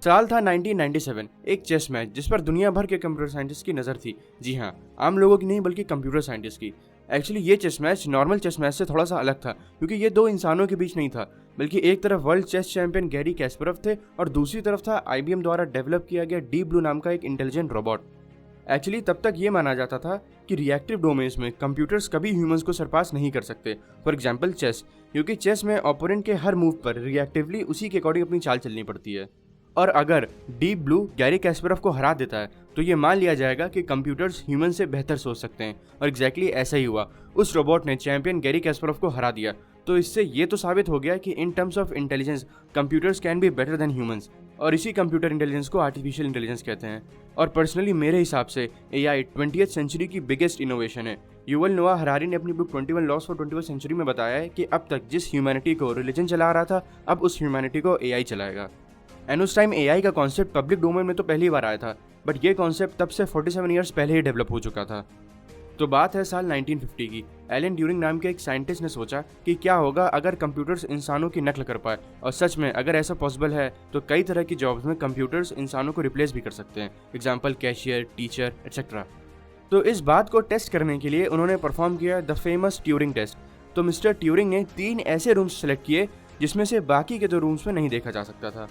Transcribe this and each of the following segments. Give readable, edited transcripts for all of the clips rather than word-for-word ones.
साल था 1997, एक चेस मैच जिस पर दुनिया भर के कंप्यूटर साइंटिस्ट की नज़र थी। जी हाँ, आम लोगों की नहीं बल्कि कंप्यूटर साइंटिस्ट की। एक्चुअली ये chess match normal chess match से थोड़ा सा अलग था, क्योंकि ये दो इंसानों के बीच नहीं था, बल्कि एक तरफ वर्ल्ड चेस चैंपियन गैरी कैस्परव थे और दूसरी तरफ था IBM द्वारा डेवलप किया गया डीप ब्लू नाम का एक इंटेलिजेंट रोबोट। एक्चुअली तब तक ये माना जाता था कि रिएक्टिव डोमेन्स में कंप्यूटर्स कभी ह्यूमंस को सरपास नहीं कर सकते। फॉर एग्जांपल चेस, क्योंकि चेस में ओपोनेंट के हर मूव पर रिएक्टिवली उसी के अकॉर्डिंग अपनी चाल चलनी पड़ती है। और अगर डीप ब्लू गैरी कैस्परव को हरा देता है तो ये मान लिया जाएगा कि कंप्यूटर्स ह्यूमन से बेहतर सोच सकते हैं, और एग्जैक्टली ऐसा ही हुआ। उस रोबोट ने चैंपियन गैरी कैस्परव को हरा दिया। तो इससे ये तो साबित हो गया कि in terms of intelligence computers can be better than humans, और इसी कंप्यूटर इंटेलिजेंस को आर्टिफिशियल इंटेलिजेंस कहते हैं। और पर्सनली मेरे हिसाब से AI 20th सेंचुरी की बिगेस्ट इनोवेशन है। युवल नोआ हरारी ने अपनी book 21 loss for 21st century में बताया है कि अब तक जिस ह्यूमैनिटी को रिलीजन चला रहा था, अब उस ह्यूमैनिटी को AI चलाएगा। एंड उस टाइम AI का कॉन्सेप्ट पब्लिक डोमेन में तो पहली बार आया था, बट ये कॉन्सेप्ट तब से 47 ईयर्स पहले ही डेवलप हो चुका था। तो बात है साल 1950 की। एलन ट्यूरिंग नाम के एक साइंटिस्ट ने सोचा कि क्या होगा अगर कंप्यूटर्स इंसानों की नकल कर पाए, और सच में अगर ऐसा पॉसिबल है तो कई तरह की जॉब्स में कंप्यूटर्स इंसानों को रिप्लेस भी कर सकते हैं। Example cashier, teacher etcetera. तो इस बात को टेस्ट करने के लिए उन्होंने परफॉर्म किया द फेमस ट्यूरिंग टेस्ट। तो मिस्टर ट्यूरिंग ने 3 ऐसे रूम्स सेलेक्ट किए जिसमें से बाकी के 2 रूम्स में नहीं देखा जा सकता था।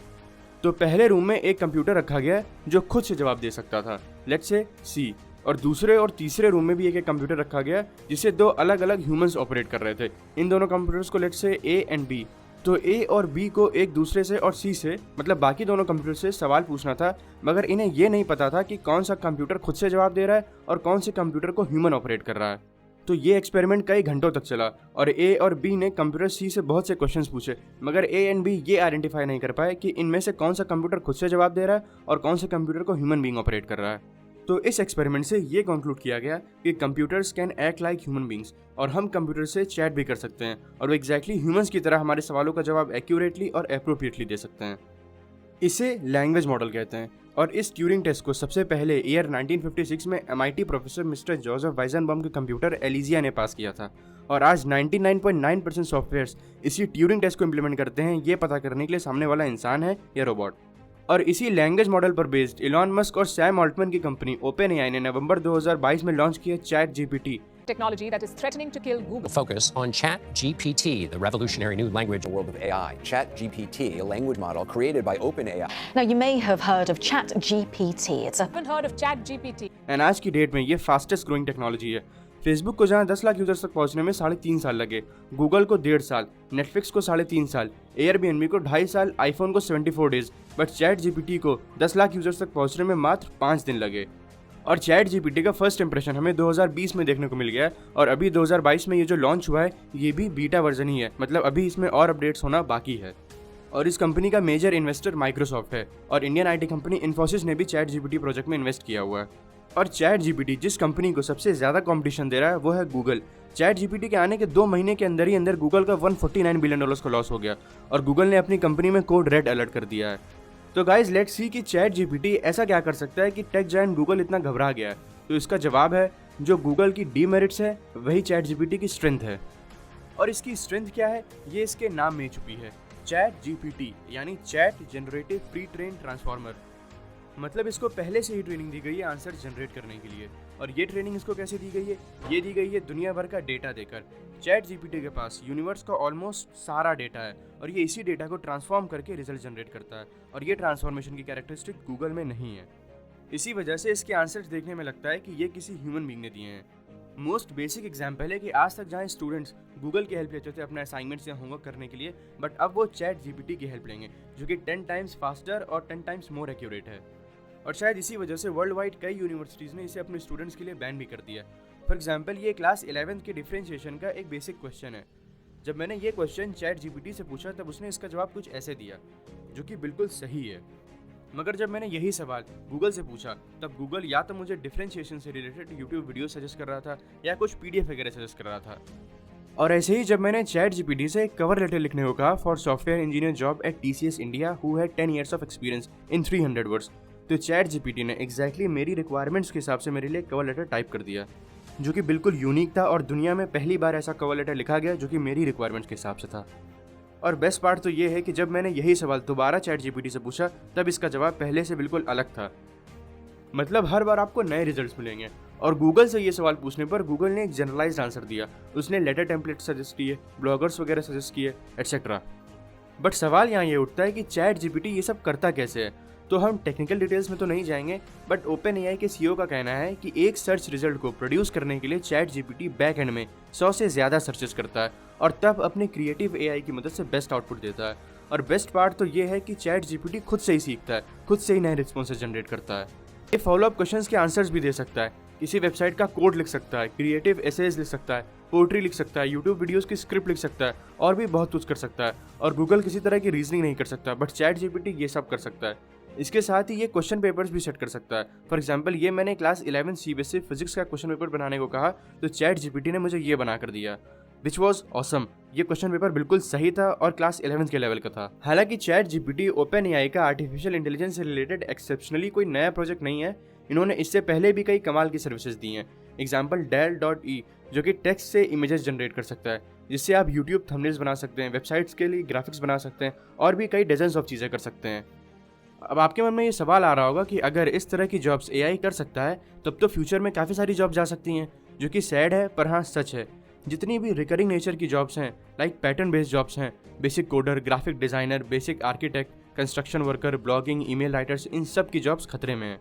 तो पहले रूम में एक कंप्यूटर रखा गया जो खुद से जवाब दे सकता था, लेट्स से सी, और दूसरे और तीसरे रूम में भी एक कंप्यूटर रखा गया जिसे 2 अलग अलग ह्यूमंस ऑपरेट कर रहे थे। इन दोनों कंप्यूटर्स को let's say A and B। तो A और B को एक दूसरे से और C से, मतलब बाकी दोनों कंप्यूटर से सवाल पूछना था, मगर इन्हें ये नहीं पता था कि कौन सा कंप्यूटर खुद से जवाब दे रहा है और कौन से कंप्यूटर को ह्यूमन ऑपरेट कर रहा है। तो ये एक्सपेरिमेंट कई घंटों तक चला और A और B ने कंप्यूटर C से बहुत से क्वेश्चंस पूछे, मगर A एंड B ये आइडेंटिफाई नहीं कर पाए कि इनमें से कौन सा कंप्यूटर खुद से जवाब दे रहा है और कौन से कंप्यूटर को ह्यूमन बीइंग ऑपरेट कर रहा है। तो इस एक्सपेरिमेंट से ये कंक्लूड किया गया कि computers can act like human beings, और हम कंप्यूटर से चैट भी कर सकते हैं और वो एग्जैक्टली ह्यूमंस की तरह हमारे सवालों का जवाब एक्यूरेटली और अप्रोप्रिएटली दे सकते हैं। इसे लैंग्वेज मॉडल कहते हैं। और इस ट्यूरिंग टेस्ट को सबसे पहले ईयर 1956 में MIT प्रोफेसर मिस्टर जोसेफ वाइजनबाउम के कंप्यूटर एलिजिया ने पास किया था। और आज 99.9% सॉफ्टवेयर्स इसी ट्यूरिंग टेस्ट को इम्प्लीमेंट करते हैं, ये पता करने के लिए सामने वाला इंसान है या रोबोट। और इसी लैंग्वेज मॉडल पर बेस्ड इलॉन मस्क और सैम ऑल्टमैन की कंपनी OpenAI ने नवंबर 2022 में लॉन्च किया ChatGPT, technology that is threatening to kill Google. Focus on ChatGPT, the revolutionary new language. The world of AI. ChatGPT, a language model created by OpenAI. Now, you may have heard of ChatGPT. It's a Haven't heard of ChatGPT. And आज की date में ये fastest growing technology है। Facebook को जहां 10 lakh users तक पहुंचने में 3.5 साल लगे, गूगल को 1.5 साल, नेटफ्लिक्स को 3.5 साल, Airbnb को 2.5 साल, आईफोन को 74 डेज, बट ChatGPT को 10 लाख यूजर्स तक पहुंचने में मात्र 5 दिन लगे। और ChatGPT का फर्स्ट इंप्रेशन हमें 2020 में देखने को मिल गया है, और अभी 2022 में ये जो लॉन्च हुआ है ये भी बीटा वर्जन ही है, मतलब अभी इसमें और अपडेट्स होना बाकी है। और इस कंपनी का मेजर इन्वेस्टर माइक्रोसॉफ्ट है, और इंडियन IT कंपनी इन्फोसिस ने भी ChatGPT प्रोजेक्ट में इन्वेस्ट किया हुआ है। और ChatGPT जिस कंपनी को सबसे ज्यादा कंपटीशन दे रहा है वो है गूगल। ChatGPT के आने के 2 महीने के अंदर ही अंदर गूगल का $149 बिलियन का लॉस हो गया, और गूगल ने अपनी कंपनी में कोड रेड अलर्ट कर दिया है। तो गाइज लेट्स सी कि ChatGPT ऐसा क्या कर सकता है कि टेक जायंट गूगल इतना घबरा गया है। तो इसका जवाब है, जो गूगल की डीमेरिट्स है वही ChatGPT की स्ट्रेंथ है। और इसकी स्ट्रेंथ क्या है, ये इसके नाम में छुपी है। ChatGPT यानी chat generative pre train transformer, मतलब इसको पहले से ही ट्रेनिंग दी गई है आंसर जनरेट करने के लिए। और ये ट्रेनिंग इसको कैसे दी गई है, ये दी गई है दुनिया भर का डेटा देकर। ChatGPT के पास यूनिवर्स का ऑलमोस्ट सारा डेटा है, और ये इसी डेटा को ट्रांसफॉर्म करके रिजल्ट जनरेट करता है, और ये ट्रांसफॉर्मेशन की कैरेक्टरिस्टिक गूगल में नहीं है। इसी वजह से इसके आंसर्स देखने में लगता है कि ये किसी ह्यूमन बीइंग ने दिए हैं। मोस्ट बेसिक एग्जाम्पल है कि आज तक जहाँ स्टूडेंट्स गूगल की हेल्प लेते थे अपने असाइनमेंट्स या होमवर्क करने के लिए, बट अब वो ChatGPT की हेल्प लेंगे, जो कि 10 टाइम्स फास्टर और 10 टाइम्स मोर एक्यूरेट है। और शायद इसी वजह से वर्ल्ड वाइड कई यूनिवर्सिटीज़ ने इसे अपने स्टूडेंट्स के लिए बैन भी कर दिया। फॉर एग्जाम्पल ये क्लास 11th के डिफरेंशिएशन का एक बेसिक क्वेश्चन है। जब मैंने ये क्वेश्चन ChatGPT से पूछा तब उसने इसका जवाब कुछ ऐसे दिया, जो कि बिल्कुल सही है। मगर जब मैंने यही सवाल गूगल से पूछा तब गूगल या तो मुझे डिफरेंशिएशन से रिलेटेड यूट्यूब वीडियो सजेस्ट कर रहा था या कुछ PDF वगैरह सजेस्ट कर रहा था। और ऐसे ही जब मैंने ChatGPT से एक कवर लेटर लिखने को कहा for software engineer job eight TCS India who had 10 years of experience in 300 words, तो ChatGPT ने एग्जैक्टली मेरी रिक्वायरमेंट्स के हिसाब से मेरे लिए कवर लेटर टाइप कर दिया, जो कि बिल्कुल यूनिक था, और दुनिया में पहली बार ऐसा कवर लेटर लिखा गया जो कि मेरी रिक्वायरमेंट्स के हिसाब से था। और बेस्ट पार्ट तो ये है कि जब मैंने यही सवाल दोबारा चैट जीपीटी से पूछा तब इसका जवाब पहले से बिल्कुल अलग था। मतलब हर बार आपको नए रिजल्ट्स मिलेंगे। और गूगल से ये सवाल पूछने पर गूगल ने एक जनरलाइज्ड आंसर दिया। उसने लेटर टेम्पलेट सजेस्ट किए, ब्लॉगर्स वगैरह सजेस्ट किए, एटसेट्रा। बट सवाल यहाँ ये उठता है कि चैट जीपीटी ये सब करता कैसे है। तो हम टेक्निकल डिटेल्स में तो नहीं जाएंगे, बट ओपन एआई के सीईओ का कहना है कि एक सर्च रिजल्ट को प्रोड्यूस करने के लिए चैट जीपीटी बैक एंड में 100 से ज़्यादा सर्चेस करता है और तब अपने क्रिएटिव एआई की मदद से बेस्ट आउटपुट देता है। और बेस्ट पार्ट तो ये है कि चैट जीपीटी खुद से ही सीखता है, खुद से ही नए रिस्पॉन्सेज जनरेट करता है। ये फॉलोअप क्वेश्चंस के आंसर्स भी दे सकता है, किसी वेबसाइट का कोड लिख सकता है, क्रिएटिव एसेज लिख सकता है, पोएट्री लिख सकता है, यूट्यूब वीडियोस की स्क्रिप्ट लिख सकता है और भी बहुत कुछ कर सकता है। और गूगल किसी तरह की रीजनिंग नहीं कर सकता, बट चैट जीपीटी ये सब कर सकता है। इसके साथ ही ये क्वेश्चन पेपर्स भी सेट कर सकता है। फॉर एग्जांपल ये मैंने क्लास 11 सीबीएसई फिजिक्स का क्वेश्चन पेपर बनाने को कहा तो चैट जीपीटी ने मुझे ये बना कर दिया, विच वॉज ऑसम। ये क्वेश्चन पेपर बिल्कुल सही था और क्लास 11 के लेवल का था। हालांकि चैट जीपीटी ओपन एआई का आर्टिफिशियल इंटेलिजेंस से रिलेटेड एक्सेप्शनली कोई नया प्रोजेक्ट नहीं है। इन्होंने इससे पहले भी कई कमाल की सर्विसेज दी हैं। एग्जाम्पल Dal.e जो कि टेक्स्ट से इमेजेस जनरेट कर सकता है, जिससे आप यूट्यूब थंबनेल्स बना सकते हैं, वेबसाइट्स के लिए ग्राफिक्स बना सकते हैं और भी कई डजन्स ऑफ चीज़ें कर सकते हैं। अब आपके मन में ये सवाल आ रहा होगा कि अगर इस तरह की जॉब्स एआई कर सकता है तब तो फ्यूचर में काफ़ी सारी जॉब जा सकती हैं, जो कि सैड है पर हाँ सच है। जितनी भी रिकरिंग नेचर की जॉब्स हैं, लाइक पैटर्न बेस्ड जॉब्स हैं, basic coder, graphic designer, basic architect, construction worker, blogging, email writers, इन सब की जॉब्स खतरे में हैं।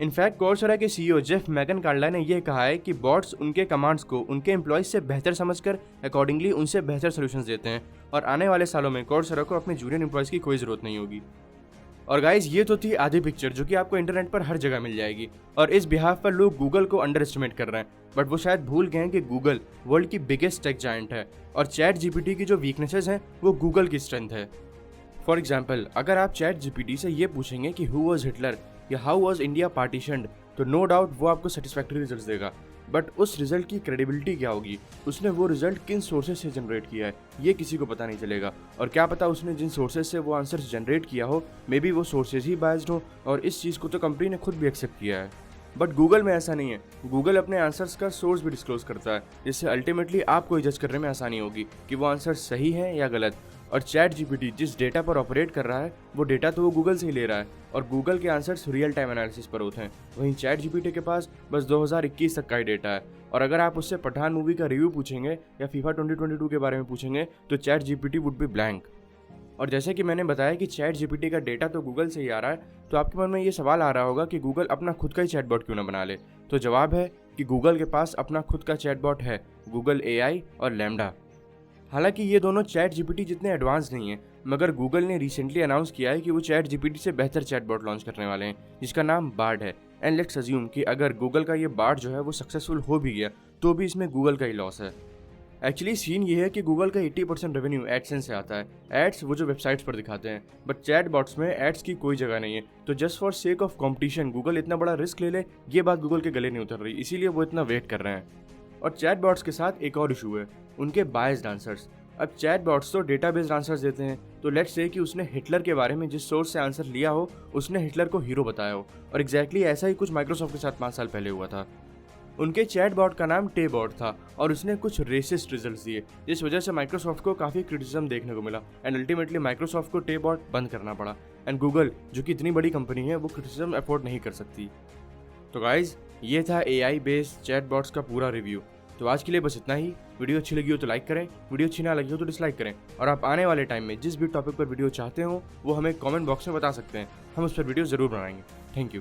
इनफैक्ट कोर्सेरा के सीईओ जेफ मैकनकार्ला ने यह कहा है कि बॉट्स उनके कमांड्स को उनके एम्प्लॉयज से बेहतर समझकर अकॉर्डिंगली उनसे बेहतर सॉल्यूशंस देते हैं और आने वाले सालों में कोर्सेरा को अपने जूनियर एम्प्लॉयज की कोई ज़रूरत नहीं होगी। और गाइज ये तो थी आधी पिक्चर जो कि आपको इंटरनेट पर हर जगह मिल जाएगी और इस बिहाफ पर लोग गूगल को अंडर एस्टिमेट कर रहे हैं, बट वो शायद भूल गए हैं कि गूगल वर्ल्ड की बिगेस्ट टेक जायंट है और चैट जीपीटी की जो वीकनेसेस हैं वो गूगल की स्ट्रेंथ है। फॉर एग्जाम्पल अगर आप चैट जीपीटी से ये पूछेंगे कि हु वॉज हिटलर या हाउ वॉज इंडिया पार्टीशन्ड, तो नो डाउट वो आपको सेटिस्फैक्टरी रिजल्ट देगा। बट उस रिजल्ट की क्रेडिबिलिटी क्या होगी, उसने वो रिजल्ट किन सोर्सेज से जनरेट किया है, ये किसी को पता नहीं चलेगा। और क्या पता उसने जिन सोर्सेज से वो आंसर्स जनरेट किया हो, मे बी वो सोर्सेज ही बायस्ड हो और इस चीज़ को तो कंपनी ने खुद भी एक्सेप्ट किया है। बट गूगल में ऐसा नहीं है। गूगल अपने आंसर्स का सोर्स भी डिस्क्लोज करता है, जिससे अल्टीमेटली आपको जज करने में आसानी होगी कि वो आंसर सही है या गलत। और चैट जीपीटी जिस डेटा पर ऑपरेट कर रहा है वो डेटा तो वो गूगल से ही ले रहा है और गूगल के आंसर्स रियल टाइम एनालिसिस पर होते हैं। वहीं चैट जीपीटी के पास बस 2021 तक का ही डेटा है। और अगर आप उससे पठान मूवी का रिव्यू पूछेंगे या फीफा 2022 के बारे में पूछेंगे तो chat GPT would be blank. और जैसे कि मैंने बताया कि चैट जीपीटी का डेटा तो गूगल से ही आ रहा है, तो आपके मन में ये सवाल आ रहा होगा कि गूगल अपना खुद का ही चैटबॉट क्यों ना बना ले। तो जवाब है कि गूगल के पास अपना खुद का चैटबॉट है, गूगल एआई और लैम्डा। हालांकि ये दोनों चैट जीपीटी जितने एडवांस नहीं है, मगर गूगल ने रिसेंटली अनाउंस किया है कि वो चैट जीपीटी से बेहतर चैटबॉट लॉन्च करने वाले हैं, जिसका नाम बार्ड है। एंड लेट्स अज्यूम कि अगर गूगल का ये बार्ड जो है वो सक्सेसफुल हो भी गया तो भी इसमें गूगल का ही लॉस है। एक्चुअली सीन ये है कि गूगल का 80% रेवेन्यू एडसेंस से आता है, एड्स वो जो वेबसाइट्स पर दिखाते हैं, बट चैट बॉट्स में एड्स की कोई जगह नहीं है। तो just for sake of competition Google इतना बड़ा रिस्क ले ले, ये बात गूगल के गले नहीं उतर रही, इसीलिए वो इतना वेट कर रहे हैं। और चैट बॉट्स के साथ एक और इशू है, उनके बायस्ड आंसर्स। अब चैट बॉट्स तो डेटा बेस्ड आंसर्स देते हैं, तो लेट्स से कि उसने हिटलर के बारे में जिस सोर्स से आंसर लिया हो उसने हिटलर को हीरो बताया हो, और एग्जैक्टली ऐसा ही कुछ माइक्रोसॉफ्ट के साथ 5 साल पहले हुआ था। उनके चैट बॉट का नाम टे बॉट था और उसने कुछ रेसिस्ट रिजल्ट्स दिए, जिस वजह से माइक्रोसॉफ्ट को काफ़ी क्रिटिसिज्म देखने को मिला एंड अल्टीमेटली माइक्रोसॉफ्ट को टे बॉट बंद करना पड़ा। एंड गूगल जो कि इतनी बड़ी कंपनी है वो क्रिटिसिज्म अफोर्ड नहीं कर सकती। तो गाइज ये था एआई बेस्ड चैट बॉट्स का पूरा रिव्यू। तो आज के लिए बस इतना ही। वीडियो अच्छी लगी हो तो लाइक करें, वीडियो अच्छी ना लगी हो तो डिसलाइक करें, और आप आने वाले टाइम में जिस भी टॉपिक पर वीडियो चाहते हो वो हमें कमेंट बॉक्स में बता सकते हैं, हम उस पर वीडियो ज़रूर बनाएंगे। Thank you.